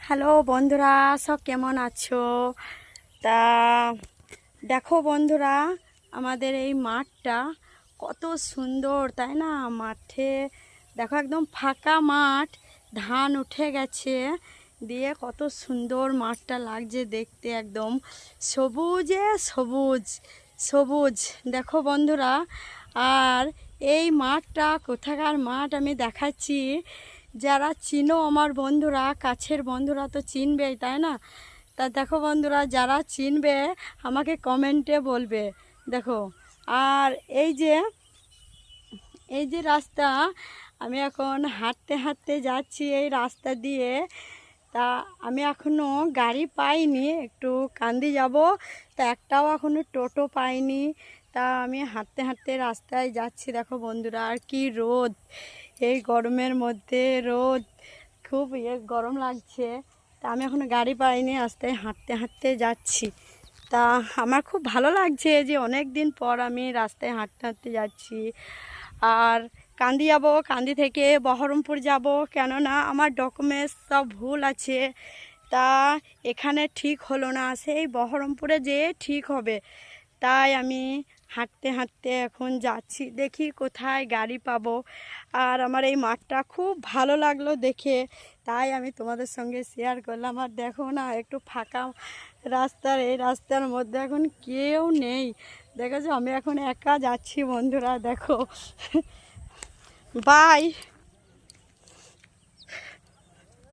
Hello বন্ধুরা, সব কেমন আছো? তা দেখো বন্ধুরা, আমাদের এই মাঠটা কত সুন্দর, তাই না? মাঠে দেখো একদম ফাঁকা মাঠ, ধান উঠে গেছে, দিয়ে কত সুন্দর মাঠটা লাগছে দেখতে, একদম সবুজে সবুজ সবুজ। দেখো বন্ধুরা, আর এই মাঠটা কোথাকার মাঠ আমি দেখাচ্ছি। যারা চিনো আমার বন্ধুরা, কাছের বন্ধুরা তো চিনবেই, তাই না? তা দেখো বন্ধুরা, যারা চিনবে আমাকে কমেন্টে বলবে। দেখো, আর এই যে রাস্তা, আমি এখন হাঁটতে হাঁটতে যাচ্ছি এই রাস্তা দিয়ে। তা আমি এখনও গাড়ি পাইনি, একটু কান্দি যাব, তা একটাও এখনও টোটো পাইনি। তা আমি হাঁটতে হাঁটতে রাস্তায় যাচ্ছি। দেখো বন্ধুরা, আর কি রোদ, এই গরমের মধ্যে রোদ, খুব গরম লাগছে। তা আমি এখনও গাড়ি পাইনি, রাস্তায় হাঁটতে হাঁটতে যাচ্ছি। তা আমার খুব ভালো লাগছে যে অনেক দিন পর আমি রাস্তায় হাঁটতে হাঁটতে যাচ্ছি। আর কান্দি যাব, কান্দি থেকে বহরমপুর যাব, কেননা আমার ডকুমেন্টস সব ভুল আছে। তা এখানে ঠিক হলো না, সেই বহরমপুরে যেয়ে ঠিক হবে। তাই আমি হাঁটতে হাঁটতে এখন যাচ্ছি, দেখি কোথায় গাড়ি পাবো। আর আমার এই মাঠটা খুব ভালো লাগলো দেখে, তাই আমি তোমাদের সঙ্গে শেয়ার করলাম। আর দেখো না, একটু ফাঁকা রাস্তার, এই রাস্তার মধ্যে এখন কেউ নেই। দেখেছো, আমি এখন একা যাচ্ছি বন্ধুরা, দেখো। বাই।